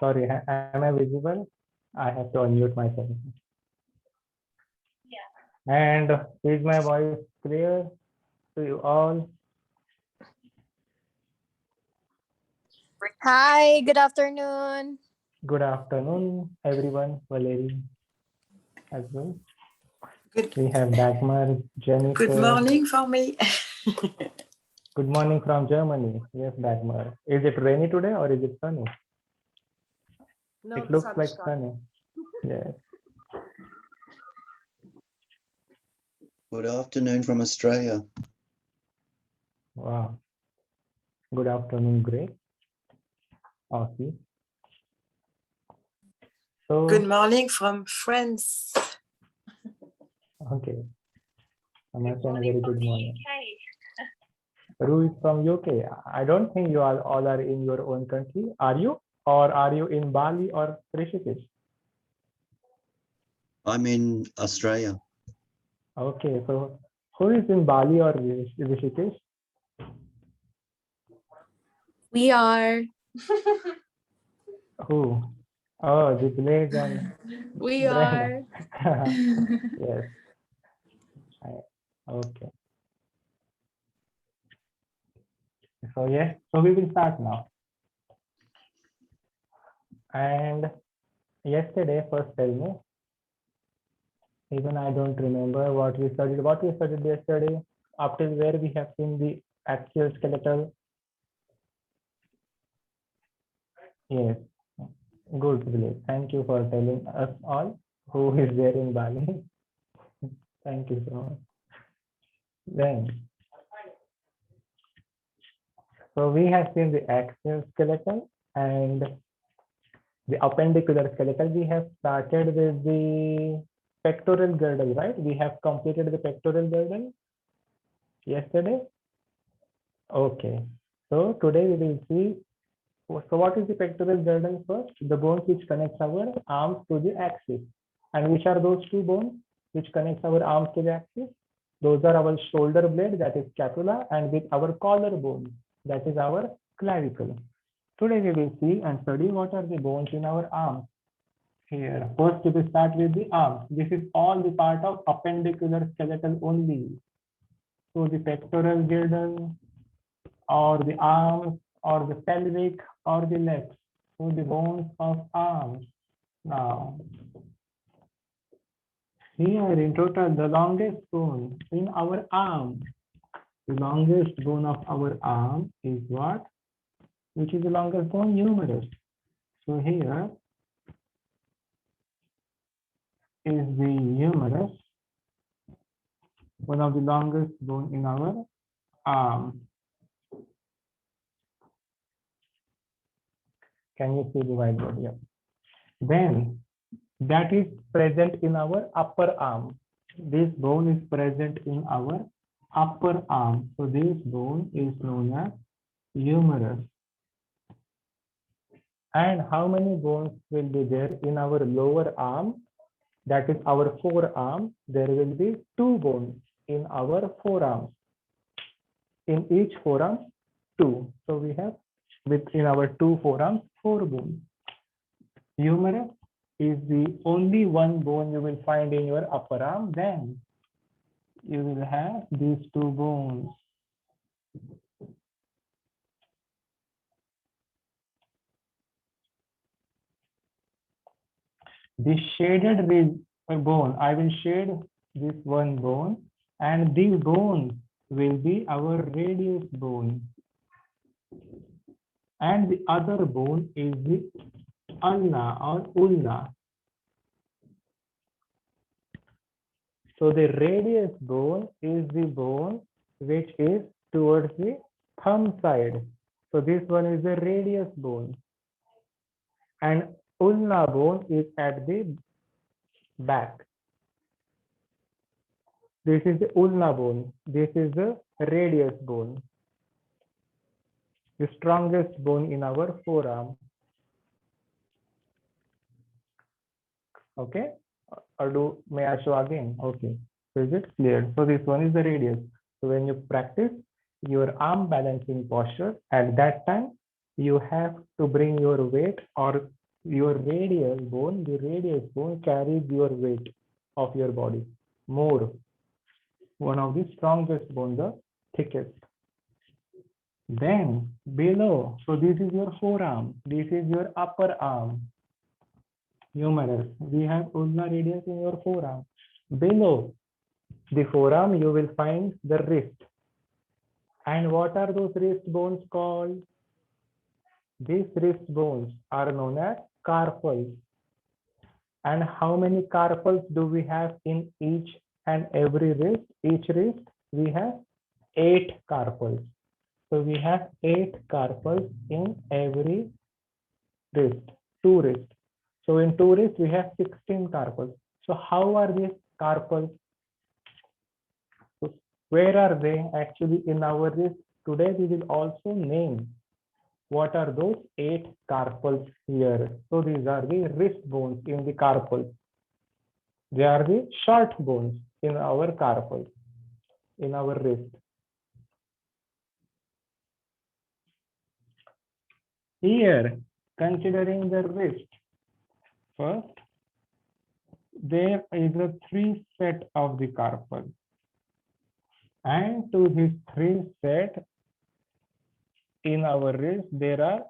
Sorry, am I visible? I have to unmute myself. And is my voice clear to you all? Hi, good afternoon. Good afternoon, everyone. Valerie as well. We have Dagmar, Jennifer. Good morning for me. Good morning from Germany. Yes, Dagmar. Is it rainy today or is it sunny? No, It looks like sunny. Yes. Good afternoon from Australia. Wow. Good afternoon, Grace. Aussie. So, Good morning from France. okay. I must say a very good morning. Ru is from UK. I don't think you all are in your own country. Are you? Or are you in Bali or Rishikesh? I'm in Australia. Okay, so who is in Bali or Rishikesh? We are. Who? Oh, the village and We Brenda. are. Yes. Okay. So yes, so we will start now. And yesterday, first tell me, even I don't remember what we studied. What we studied yesterday, up till where we have seen the axial skeletal. Yes, good, village. Thank you for telling us all who is there in Bali. Thank you so much. Then, so we have seen the axial skeletal and the appendicular skeletal. We have started with the pectoral girdle, right? We have completed the pectoral girdle yesterday. Okay. So today we will see. So what is the pectoral girdle first? The bones which connects our arms to the axis. And which are those two bones which connects our arms to the axis? Those are our shoulder blade, that is scapula, and with our collarbone, that is our clavicle. Today we will see and study what are the bones in our arms. Here, first we will start with the arms. This is all the part of appendicular skeletal only. So the pectoral girdle, or the arms, or the pelvic, or the legs. So the bones of arms. Now, here in total, the longest bone in our arm, the longest bone of our arm is what? Which is the longest bone? Humerus. So here is the humerus, one of the longest bone in our arm. Can you see the whiteboard here? Then that is present in our upper arm. This bone is present in our upper arm. So this bone is known as humerus. And how many bones will be there in our lower arm? That is our forearm. There will be two bones in our forearms. In each forearm, two. So we have within our two forearms, 4 bones. Humerus is the only one bone you will find in your upper arm. Then you will have these 2 bones. This shaded bone, I will shade this one bone, and these bones will be our radius bone. And the other bone is the ulna or ulna. So the radius bone is the bone which is towards the thumb side. So this one is the radius bone. And ulna bone is at the back. This is the ulna bone. This is the radius bone. The strongest bone in our forearm. Okay. Or may I show again? Okay. So is it clear? So this one is the radius. So when you practice your arm balancing posture, at that time, you have to bring your weight, or your radius bone, the radius bone carries your weight of your body more. One of the strongest bone, the thickest. Then below, so this is your forearm, this is your upper arm, humerus. We have ulnar radius in your forearm. Below the forearm, you will find the wrist. And what are those wrist bones called? These wrist bones are known as carpals. And how many carpals do we have in each and every wrist? Each wrist, we have 8 carpals. So we have 8 carpals in every wrist, 2 wrists. So in 2 wrists, we have 16 carpals. So how are these carpals? So where are they actually in our wrist? Today we will also name what are those 8 carpals here. So these are the wrist bones in the carpals. They are the short bones in our carpals, in our wrist. Here, considering the wrist, first, there is a 3 set of the carpal. And to this 3 set in our wrist, there are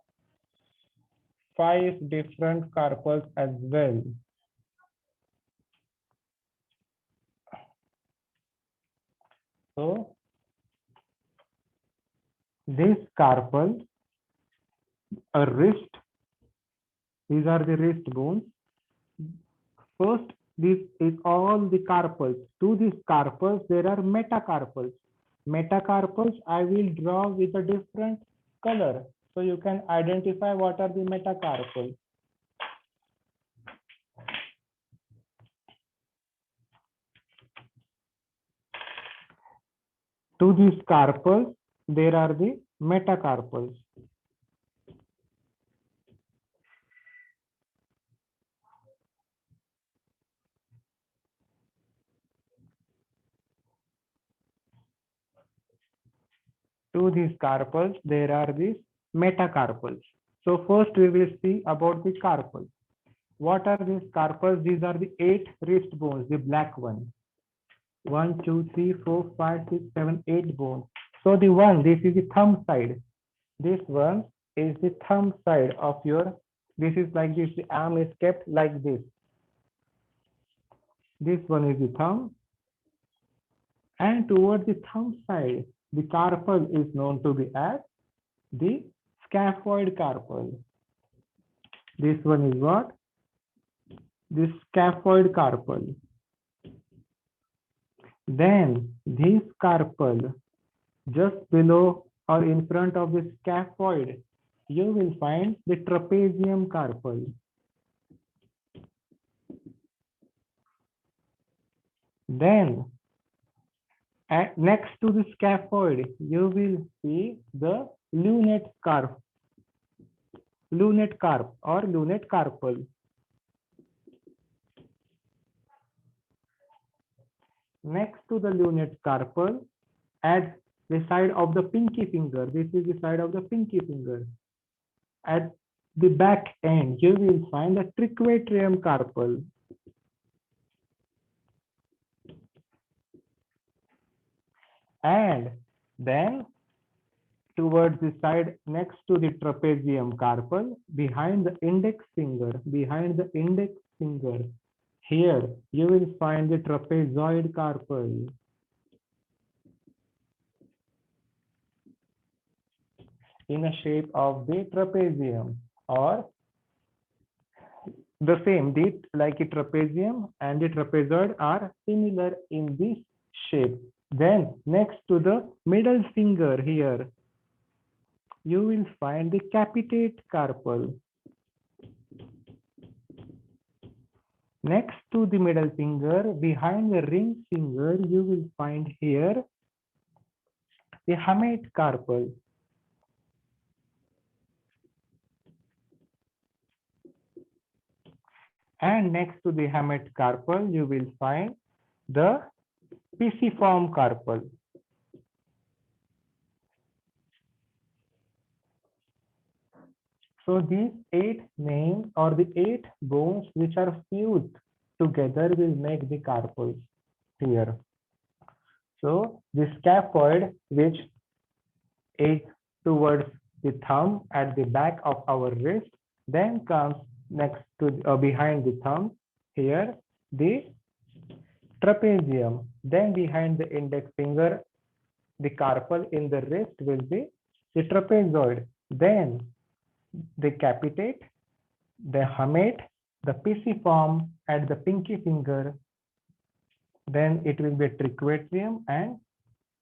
5 different carpals as well. So, this carpal, a wrist, these are the wrist bones. First, this is all the carpals. To these carpals, there are metacarpals. Metacarpals, I will draw with a different color, so you can identify what are the metacarpals. To these carpals, there are the metacarpals. To these carpals, there are these metacarpals. So first we will see about the carpals. What are these carpals? These are the 8 wrist bones, the black one. 1, 2, 3, 4, 5, 6, 7, 8 bones. So the one, this is the thumb side. This one is the thumb side of your, this is like this, the arm is kept like this. This one is the thumb. And towards the thumb side, the carpal is known to be as the scaphoid carpal. This one is what? The scaphoid carpal. Then this carpal, just below or in front of the scaphoid, you will find the trapezium carpal. Then next to the scaphoid, you will see the lunate carp or lunate carpal. Next to the lunate carpal, at the side of the pinky finger, this is the side of the pinky finger. At the back end, you will find the triquetrium carpal. And then towards the side next to the trapezium carpal, behind the index finger, here you will find the trapezoid carpal. In a shape of the trapezium, or the same, like a trapezium and the trapezoid are similar in this shape. Then next to the middle finger here, you will find the capitate carpal. Next to the middle finger, behind the ring finger, you will find here the hamate carpal. And next to the hamate carpal, you will find the pisiform carpal. So these 8 names or the 8 bones which are fused together will make the carpals here. So the scaphoid which is towards the thumb at the back of our wrist, then comes next to behind the thumb here the trapezium, then behind the index finger the carpal in the wrist will be the trapezoid, then the capitate, the hamate, the pisiform at the pinky finger, then it will be triquetrium and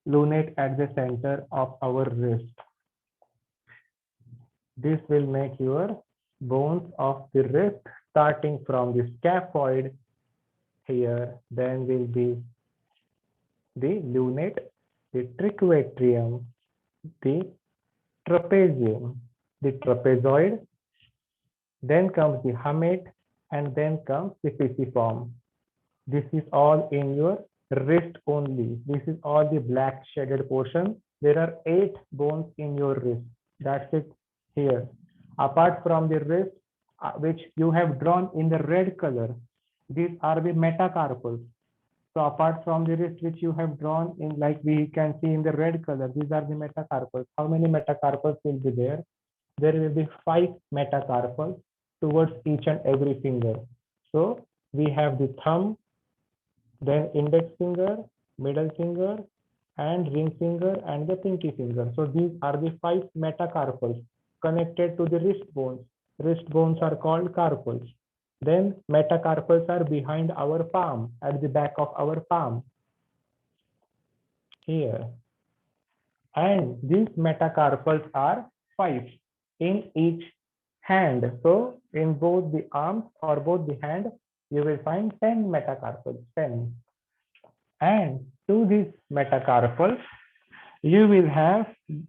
lunate at the center of our wrist. This will make your bones of the wrist starting from the scaphoid here, then will be the lunate, the triquetrium, the trapezium, the trapezoid, then comes the hamate, and then comes the pisiform. This is all in your wrist only. This is all the black shaded portion. There are 8 bones in your wrist. That's it here. Apart from the wrist, which you have drawn in the red color, these are the metacarpals. So apart from the wrist which you have drawn in, like we can see in the red color, these are the metacarpals. How many metacarpals will be there? There will be 5 metacarpals towards each and every finger. So we have the thumb, then index finger, middle finger, and ring finger, and the pinky finger. So these are the 5 metacarpals connected to the wrist bones. Wrist bones are called carpals. Then metacarpals are behind our palm, at the back of our palm here. And these metacarpals are 5 in each hand. So in both the arms or both the hand, you will find 10 metacarpals, 10. And to these metacarpals, you will have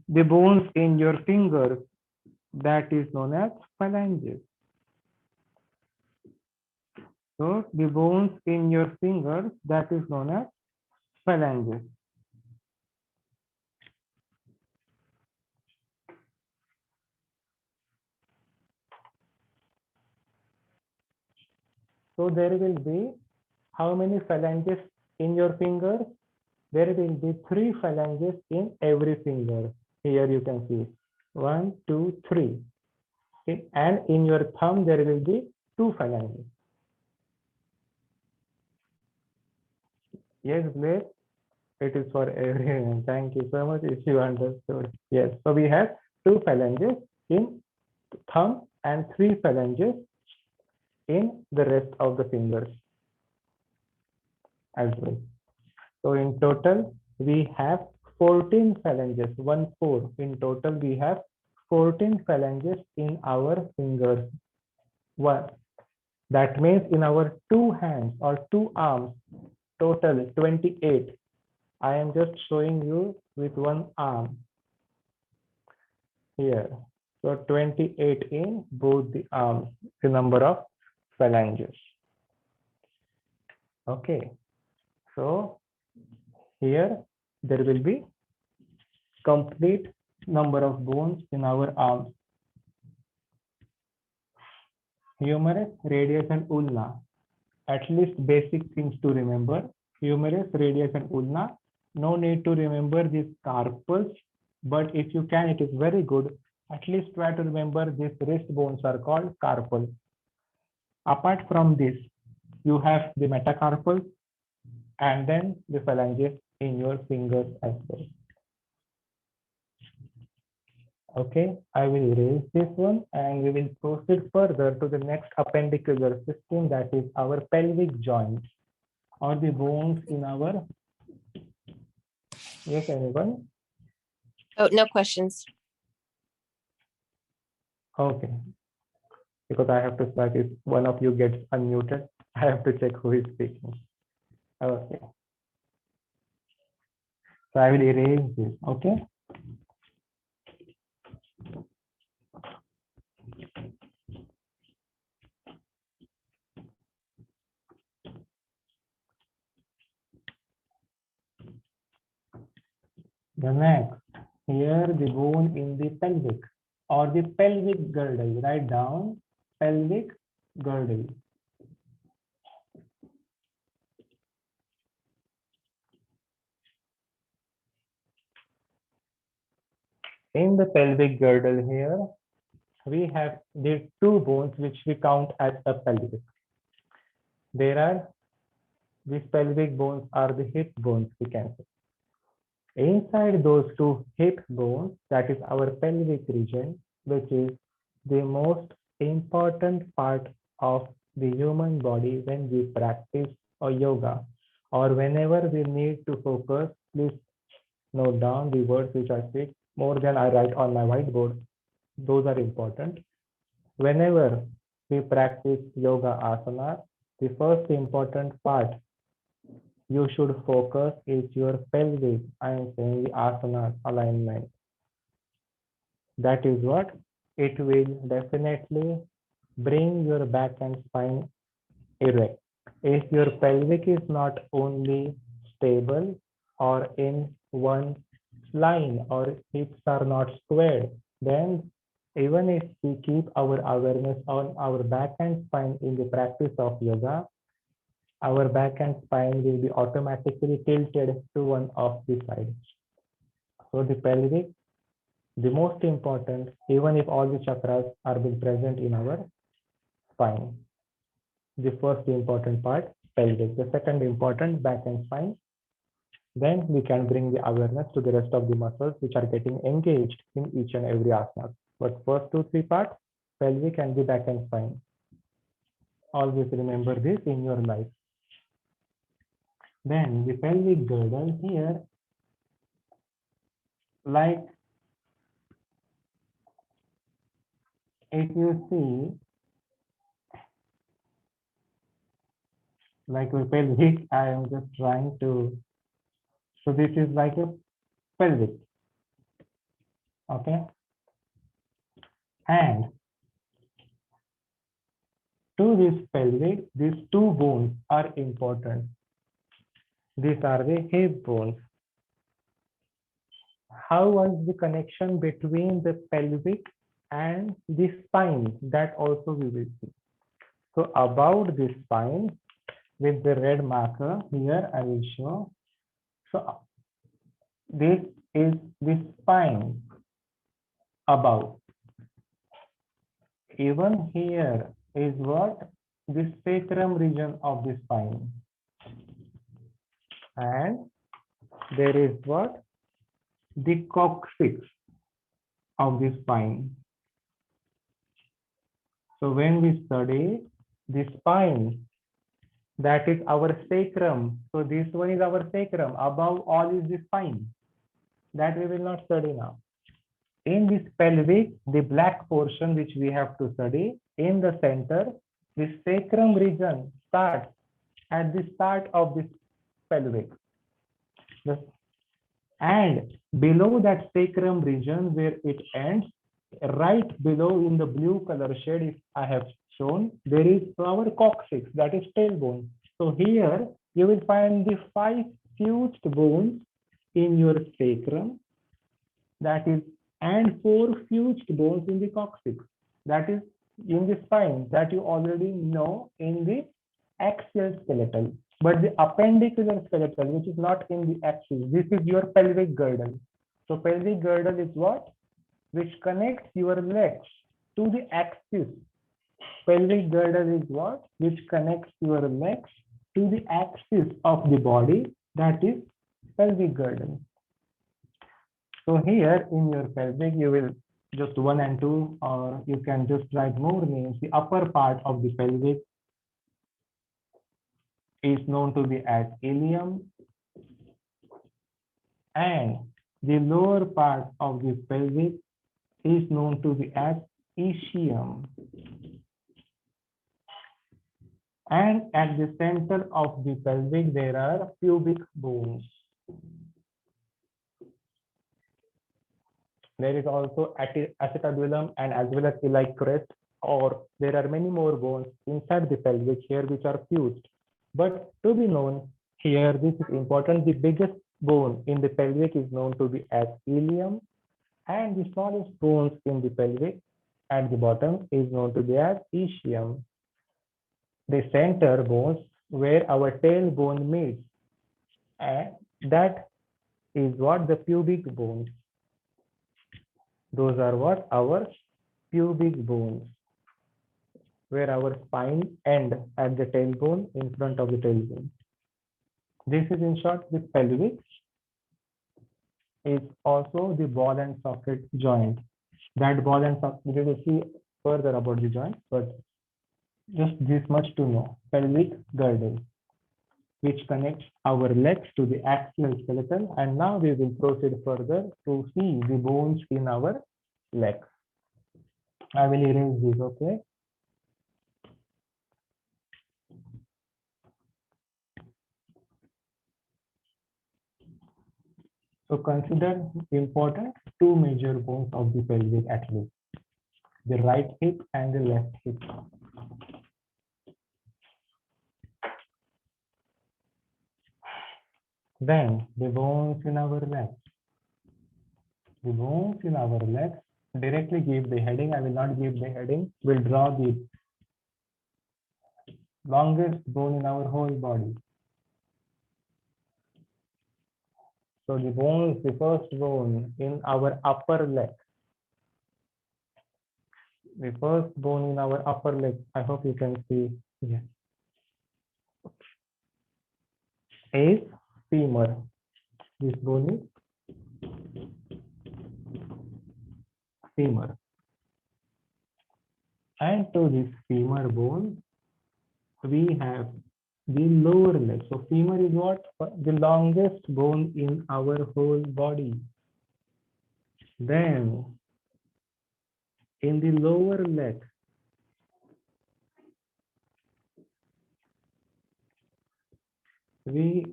the bones in your fingers that is known as phalanges. So the bones in your fingers that is known as phalanges. So there will be how many phalanges in your fingers? There will be 3 phalanges in every finger. Here you can see 1, 2, 3. Okay. And in your thumb, there will be 2 phalanges. Yes, Blair, it is for everyone. Thank you so much if you understood. Yes, so we have 2 phalanges in thumb and 3 phalanges in the rest of the fingers as well. So in total, we have 14 phalanges, 1, 4. In total, we have 14 phalanges in our fingers. One. That means in our 2 hands or 2 arms, total 28. I am just showing you with 1 arm here. So 28 in both the arms, the number of phalanges. Okay. So here there will be complete number of bones in our arms. Humerus, radius, and ulna. At least basic things to remember. Humerus, radius, and ulna. No need to remember these carpals, but if you can, it is very good. At least try to remember these wrist bones are called carpals. Apart from this, you have the metacarpals and then the phalanges in your fingers as well. Okay, I will erase this one and we will proceed further to the next appendicular system, that is our pelvic joints or the bones in our. Yes, anyone? Oh, no questions. Okay, because I have to start if one of you gets unmuted, I have to check who is speaking. Okay, so I will erase this. Okay. The next, here the bone in the pelvic or the pelvic girdle. Write down pelvic girdle. In the pelvic girdle here, we have the two bones which we count as a pelvic. There are these pelvic bones are the hip bones, we can say. Inside those two hip bones, that is our pelvic region, which is the most important part of the human body when we practice or yoga, or whenever we need to focus. Please note down the words which I speak more than I write on my whiteboard. Those are important. Whenever we practice yoga asana, the first important part you should focus is your pelvic. I am saying the asana alignment. That is what it will definitely bring your back and spine erect. If your pelvic is not only stable or in one line or hips are not squared, then even if we keep our awareness on our back and spine in the practice of yoga, our back and spine will be automatically tilted to one of the sides. So the pelvic, the most important, even if all the chakras are being present in our spine. The first important part, pelvic. The second important, back and spine. Then we can bring the awareness to the rest of the muscles which are getting engaged in each and every asana. But first 2-3 parts, pelvic and the back and spine. Always remember this in your life. Then the pelvic girdle here, like if you see, like a pelvic, I am just trying to, so this is like a pelvic, okay? And to this pelvic, these two bones are important. These are the hip bones. How was the connection between the pelvic and the spine? That also we will see. So about the spine, with the red marker here, I will show. So this is the spine above. Even here is what? The sacrum region of the spine. And there is what? The coccyx of the spine. So when we study the spine, that is our sacrum. So this one is our sacrum. Above all is the spine. That we will not study now. In this pelvic, the black portion which we have to study, in the center, the sacrum region starts at the start of this pelvic. And below that sacrum region where it ends, right below in the blue color shade, if I have shown, there is our coccyx, that is tailbone. So here you will find the 5 fused bones in your sacrum, that is, and 4 fused bones in the coccyx, that is in the spine, that you already know in the axial skeletal. But the appendicular skeletal, which is not in the axis, this is your pelvic girdle. So pelvic girdle is what? Which connects your legs to the axis. Pelvic girdle is what? Which connects your legs to the axis of the body, that is pelvic girdle. So here in your pelvic, you will just 1 and 2, or you can just write more names. The upper part of the pelvic is known to be as ilium, and the lower part of the pelvic is known to be as ischium. And at the center of the pelvic, there are pubic bones. There is also acetabulum and as well as iliac crest, or there are many more bones inside the pelvic here which are fused. But to be known here, this is important, the biggest bone in the pelvic is known to be as ilium, And the smallest bones in the pelvic at the bottom is known to be as ischium. The center bones where our tailbone meets, and that is what the pubic bones. Those are what our pubic bones, where our spine end at the tailbone in front of the tailbone. This is in short the pelvic. Is also the ball and socket joint. That ball and socket, we will see further about the joint, but just this much to know. Pelvic girdle, which connects our legs to the axial skeleton. And now we will proceed further to see the bones in our legs. I will erase this, okay? So consider important two major bones of the pelvic at least, the right hip and the left hip. Then the bones in our legs. The bones in our legs directly give the heading. I will not give the heading. We'll draw the longest bone in our whole body. So the bones, the first bone in our upper leg. The first bone in our upper leg. I hope you can see here. Is femur. This bone is femur. And to this femur bone, we have the lower leg. So femur is what? The longest bone in our whole body. Then in the lower leg, we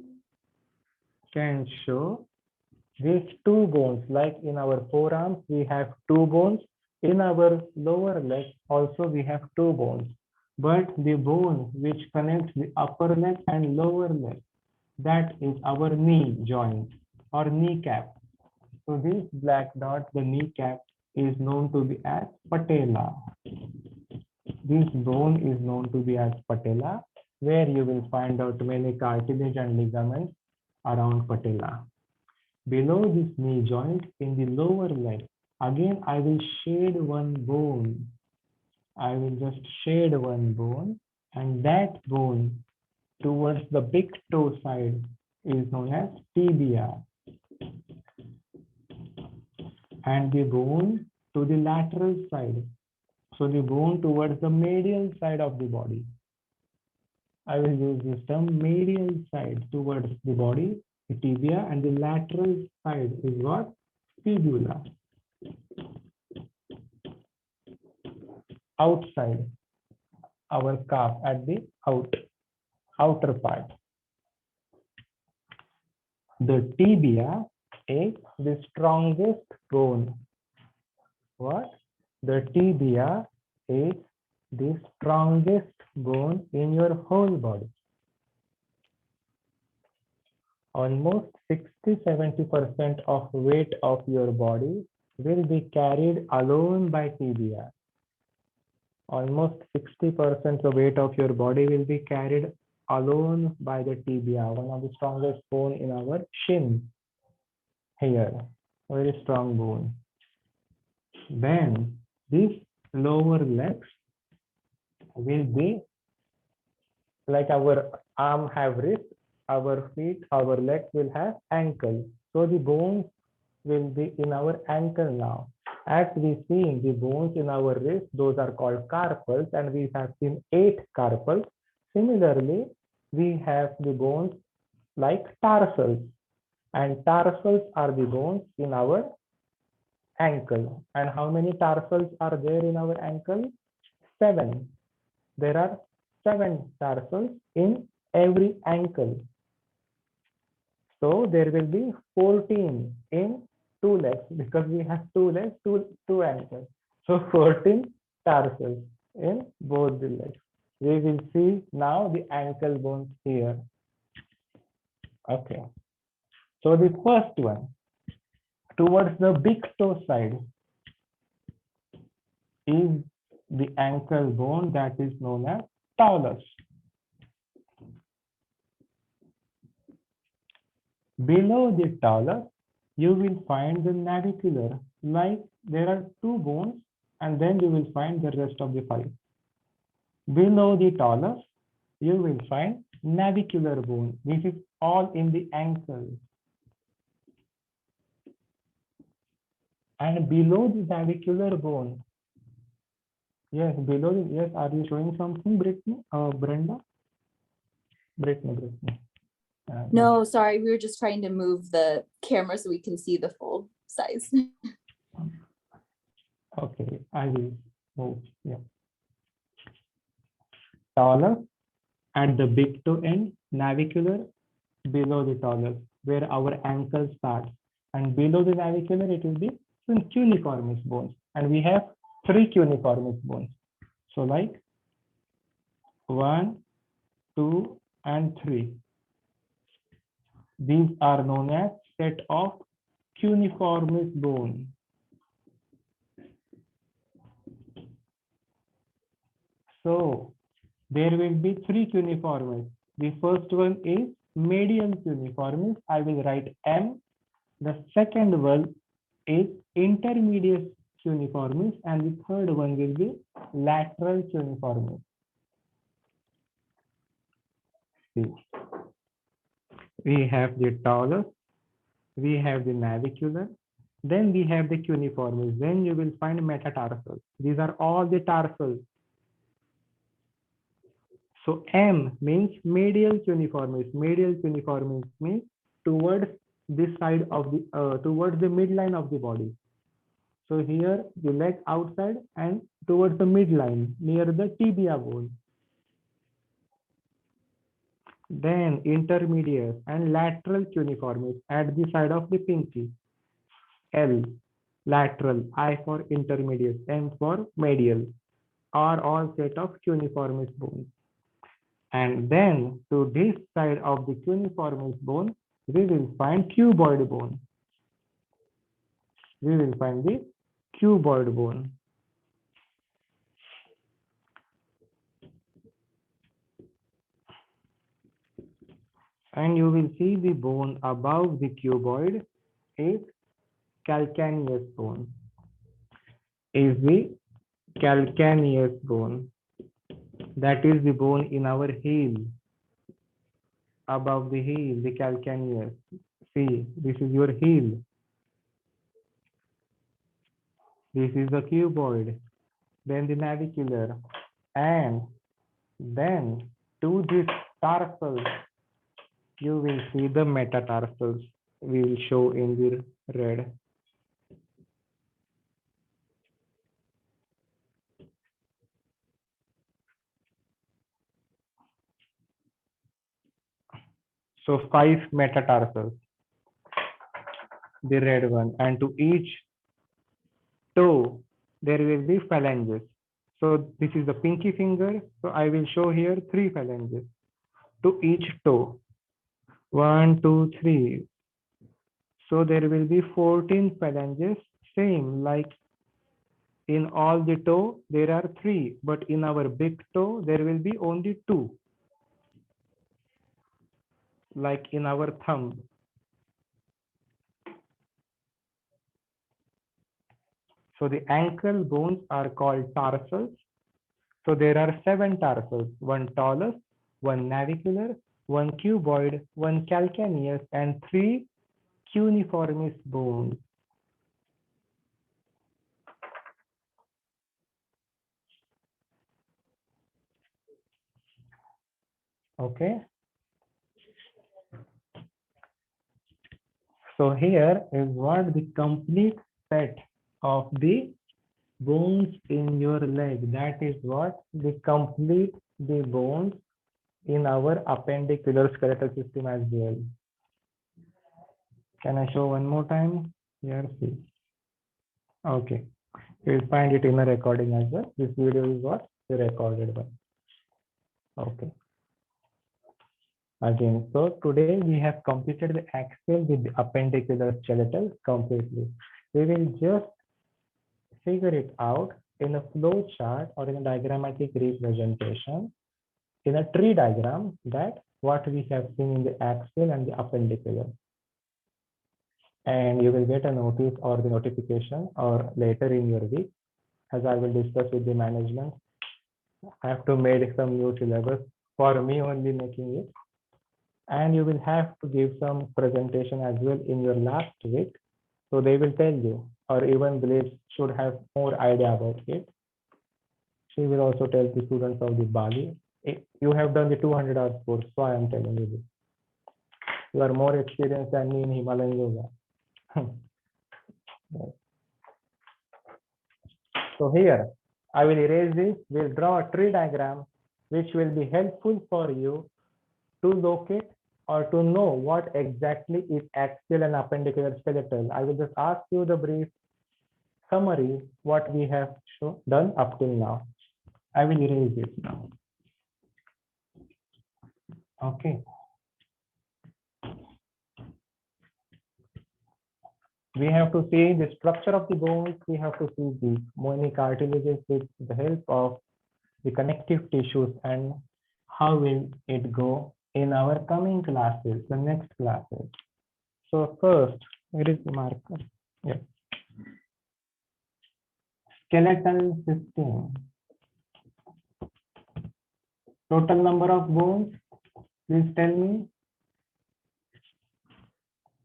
can show these two bones. Like in our forearms, we have two bones. In our lower leg, also we have two bones. But the bone which connects the upper leg and lower leg, that is our knee joint or kneecap. So this black dot, the kneecap, is known to be as patella. This bone is known to be as patella, where you will find out many cartilage and ligaments around patella. Below this knee joint in the lower leg, again I will shade one bone. I will just shade one bone, and that bone towards the big toe side is known as tibia. And the bone to the lateral side, so the bone towards the medial side of the body. I will use this term, medial side towards the body, the tibia, and the lateral side is what? Fibula. Outside, our calf at the outer part. The tibia is the strongest bone. What? The tibia is the strongest bone in your whole body. Almost 60-70% of weight of your body will be carried alone by tibia. Almost 60% of weight of your body will be carried alone by the tibia, one of the strongest bone in our shin. Here, very strong bone. Then these lower legs will be like our arm have wrist, our feet, our legs will have ankle. So the bones will be in our ankle now. As we see the bones in our wrist, those are called carpals, and we have seen 8 carpals. Similarly, we have the bones like tarsals, and tarsals are the bones in our ankle. And how many tarsals are there in our ankle? 7. There are 7 tarsals in every ankle. So there will be 14 in 2 legs, because we have 2 legs, two ankles. So 14 tarsals in both the legs. We will see now the ankle bones here. Okay. So the first one, towards the big toe side is the ankle bone that is known as talus. Below the talus, you will find the navicular. Like there are two bones, and then you will find the rest of the five. Below the talus, you will find navicular bone. This is all in the ankle. And below the navicular bone, yes, below the, yes, are you showing something, Brittany? Brenda? Brittany. No, sorry, we were just trying to move the camera so we can see the full size. Okay, I will move. Yeah. Talus at the big toe end, navicular below the talus, where our ankle starts. And below the navicular, it will be cuneiformis bones. And we have three cuneiformis bones. So like 1, 2, and 3. These are known as set of cuneiformis bone. So there will be three cuneiformis. The first one is medial cuneiformis. I will write M. The second one is intermediate cuneiformis, and the third one will be lateral cuneiformis. See. We have the talus, we have the navicular, then we have the cuneiformis. Then you will find metatarsals. These are all the tarsals. So M means medial cuneiformis. Medial cuneiformis means towards this side of the towards the midline of the body. So here the leg outside and towards the midline near the tibia bone. Then intermediate and lateral cuneiformis at the side of the pinky. L, lateral, I for intermediate, M for medial, are all set of cuneiformis bones. And then to this side of the cuneiformis bone, we will find cuboid bone. We will find the cuboid bone. And you will see the bone above the cuboid is calcaneus bone. Is the calcaneus bone. That is the bone in our heel. Above the heel, the calcaneus. See, this is your heel. This is the cuboid. Then the navicular. And then to this tarsal, you will see the metatarsals. We will show in the red. So 5 metatarsals, the red one, and to each toe, there will be phalanges. So this is the pinky finger. So I will show here 3 phalanges to each toe. 1, 2, 3. So there will be 14 phalanges, same like in all the toe, there are 3, but in our big toe, there will be only 2. Like in our thumb. So the ankle bones are called tarsals. So there are 7 tarsals, 1 talus, 1 navicular, 1 cuboid, 1 calcaneus, and 3 cuneiformis bones. Okay. So here is what the complete set of the bones in your leg. That is what the complete the bones in our appendicular skeletal system as well. Can I show one more time? Here, see. Okay. You'll find it in the recording as well. This video is what? The recorded one. Okay. Again, so today we have completed the axial with the appendicular skeletal completely. We will just figure it out in a flow chart or in a diagrammatic representation in a tree diagram, that what we have seen in the axial and the appendicular. And you will get a notice or the notification or later in your week, as I will discuss with the management. I have to make some new syllabus for me only making it. And you will have to give some presentation as well in your last week. So they will tell you, or even Blaze should have more idea about it. She will also tell the students of the Bali. You have done the 200 hours course, so I am telling you this. You are more experienced than me in Himalayan yoga. So here, I will erase this. We'll draw a tree diagram, which will be helpful for you to locate or to know what exactly is axial and appendicular skeletal. I will just ask you the brief summary, what we have done up till now. I will erase it now. Okay. We have to see the structure of the bones. We have to see the many cartilages with the help of the connective tissues, and how will it go in our coming classes, the next classes. So first, where is the marker? Yeah. Skeletal system. Total number of bones, please tell me.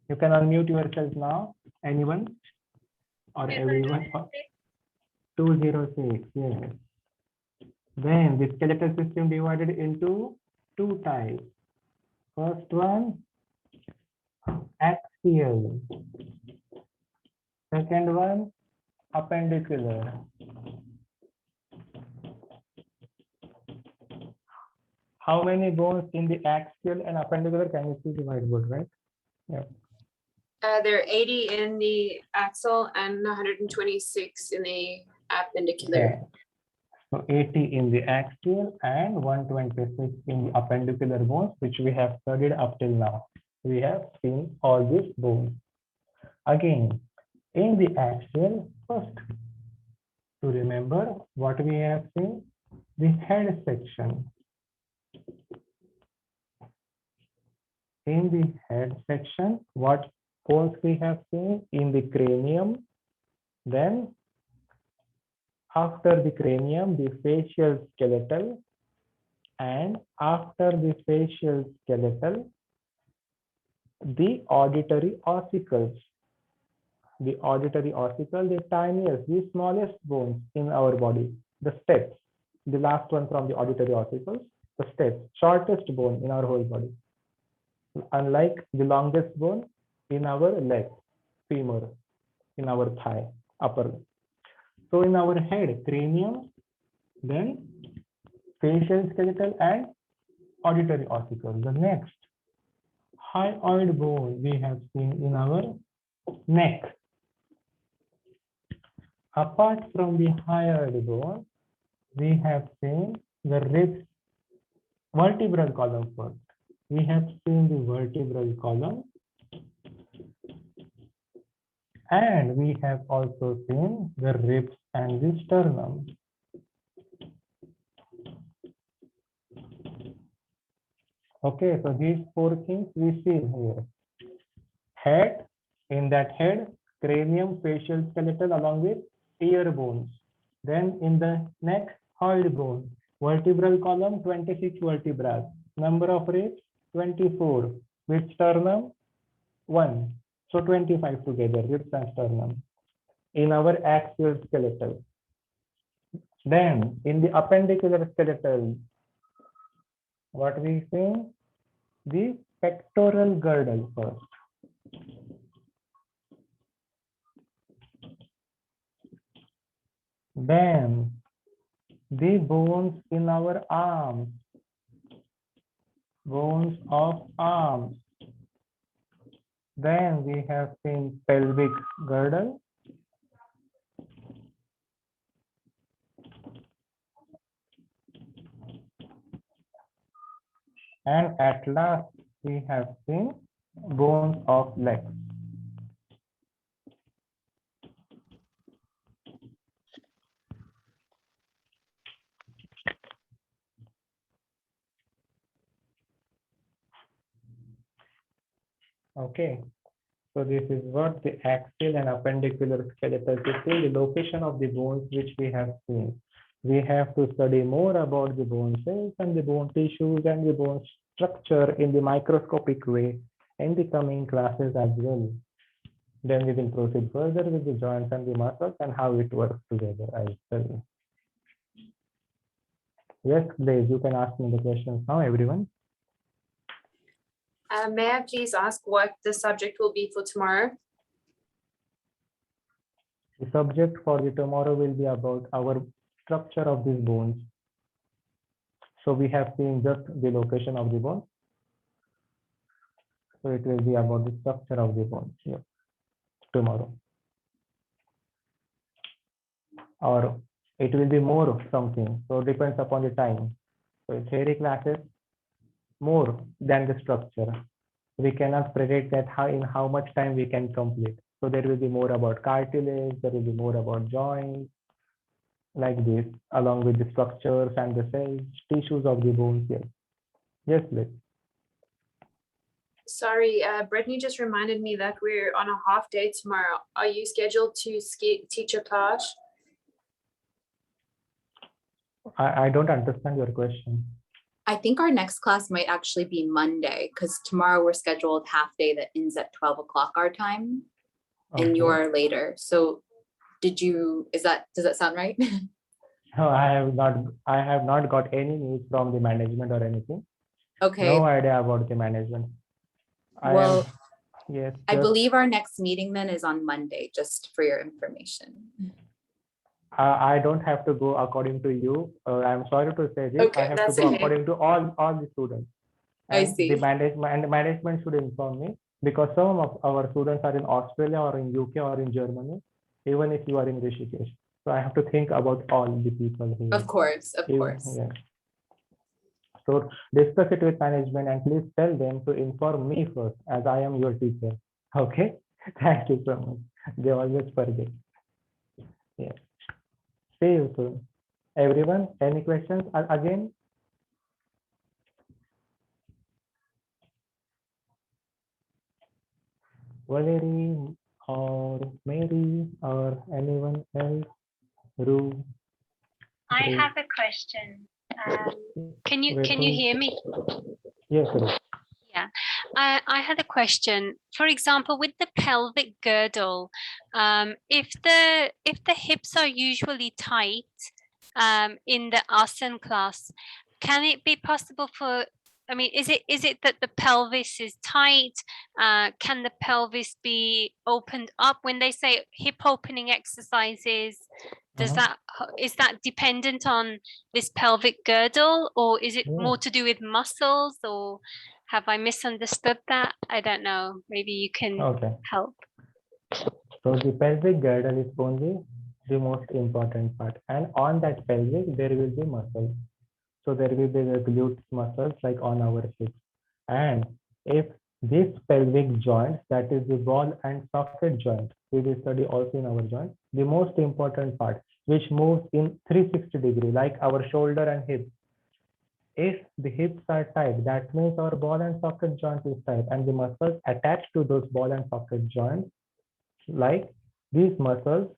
You can unmute yourself now. Anyone or everyone? 206, yes. Then the skeletal system divided into two types. First one, axial. Second one, appendicular. How many bones in the axial and appendicular? Can you see the whiteboard, right? Yeah. There are 80 in the axle and 126 in the appendicular. Yeah. So 80 in the axial and 126 in the appendicular bones, which we have studied up till now. We have seen all these bones. Again, in the axial, first to remember what we have seen, the head section. In the head section, what bones we have seen? In the cranium, then after the cranium, the facial skeletal, and after the facial skeletal, the auditory ossicles. The auditory ossicle, the tiniest, the smallest bones in our body, the steps, the last one from the auditory ossicles, the steps, shortest bone in our whole body. Unlike the longest bone in our leg, femur, in our thigh, upper. So in our head, cranium, then facial skeletal and auditory ossicle. The next, hyoid bone we have seen in our neck. Apart from the hyoid bone, we have seen the ribs, vertebral column first. We have seen the vertebral column, and we have also seen the ribs and the sternum. Okay, so these four things we see here. Head, in that head, cranium, facial skeletal along with ear bones. Then in the neck, hyoid bone, vertebral column, 26 vertebrae, number of ribs, 24, with sternum, 1. So 25 together, ribs and sternum, in our axial skeletal. Then in the appendicular skeletal, what we see? The pectoral girdle first. Then the bones in our arms, bones of arms. Then we have seen pelvic girdle. And at last, we have seen bones of legs. Okay, so this is what the axial and appendicular skeletal tissue, the location of the bones which we have seen. We have to study more about the bone cells and the bone tissues and the bone structure in the microscopic way in the coming classes as well. Then we will proceed further with the joints and the muscles and how it works together as well. Yes, Blaze, you can ask me the questions now, everyone. May I please ask what the subject will be for tomorrow? The subject for the tomorrow will be about our structure of these bones. So we have seen just the location of the bone. So it will be about the structure of the bones here tomorrow. Or it will be more of something. So it depends upon the time. So theory classes more than the structure. We cannot predict that in how much time we can complete. So there will be more about cartilage, there will be more about joints, like this, along with the structures and the cells, tissues of the bones here. Yes, please. Sorry, Brittany just reminded me that we're on a half day tomorrow. Are you scheduled to teach a class? I don't understand your question. I think our next class might actually be Monday because tomorrow we're scheduled half day that ends at 12 o'clock our time and Okay. you're later. So does that sound right? No, I have not got any news from the management or anything. Okay. No idea about the management. Well, yes. I just- believe our next meeting then is on Monday, just for your information. I don't have to go according to you. I'm sorry to say this. Okay, I have to that's go okay. according to all the students. I And see. The management should inform me because some of our students are in Australia or in UK or in Germany, even if you are in Rishikesh. So I have to think about all the people here. Of course, of You- course. Yes. So discuss it with management and please tell them to inform me first as I am your teacher. Okay. Thank you so much. They always forget. Yes. See you soon. Everyone, any questions again? Valerie or Mary or anyone else? Ru? I Great. have a question. Can you Wait, hear me? Yes, Ru. Yeah, I had a question. For example, with the pelvic girdle, if the hips are usually tight in the asana class, can it be possible for? I mean, is it that the pelvis is tight? Can the pelvis be opened up when they say hip opening exercises? Does is that dependent on this pelvic girdle, or is it Yeah. more to do with muscles, or have I misunderstood that? I don't know. Maybe you can Okay. help. So the pelvic girdle is only the most important part. And on that pelvic, there will be muscles. So there will be the glute muscles like on our hips. And if this pelvic joint, that is the ball and socket joint, we will study also in our joint, the most important part, which moves in 360 degree, like our shoulder and hip. If the hips are tight, that means our ball and socket joint is tight, and the muscles attached to those ball and socket joints, like these muscles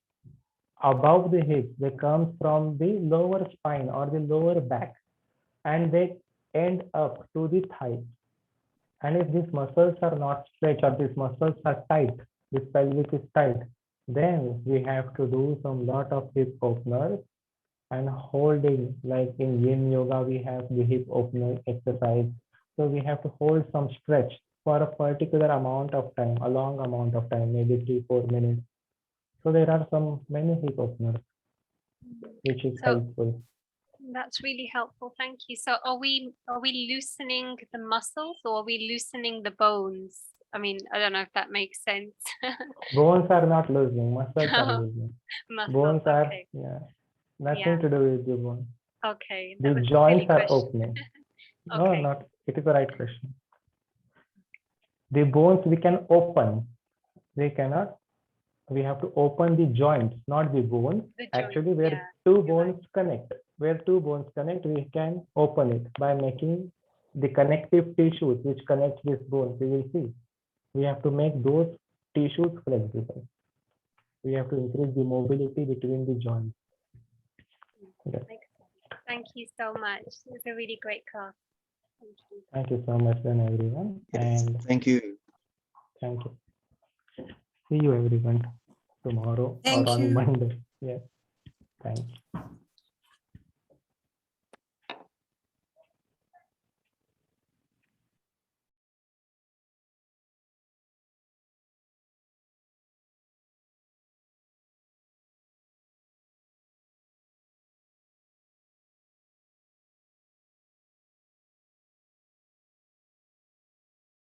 above the hips, they come from the lower spine or the lower back, and they end up to the thigh. And if these muscles are not stretched or these muscles are tight, this pelvic is tight, then we have to do some lot of hip openers and holding, like in yin yoga, we have the hip opener exercise. So we have to hold some stretch for a particular amount of time, a long amount of time, maybe 3-4 minutes. So there are many hip openers, which is So- helpful. That's really helpful. Thank you. So are we loosening the muscles, or are we loosening the bones? I mean, I don't know if that makes sense. Bones are not loosening, muscles are No. loosening. Muscles, Bones are, okay. yeah, nothing Yeah. to do with the bone. Okay. The that was a silly joints are question. opening. No, Okay. not, it is the right question. The bones we can open, we cannot, we have to open the joints, not the bones. The joint, Actually, where yeah, two you're right. bones connect, we can open it by making the connective tissues which connect these bones. We will see. We have to make those tissues flexible. We have to increase the mobility between the joints. Yes. Makes sense. Thank you so much. It was a really great class. Thank you. Thank you so much, then everyone, Yes, and thank you. thank you. See you everyone tomorrow Thank or on you. Monday. Yes. Thank you.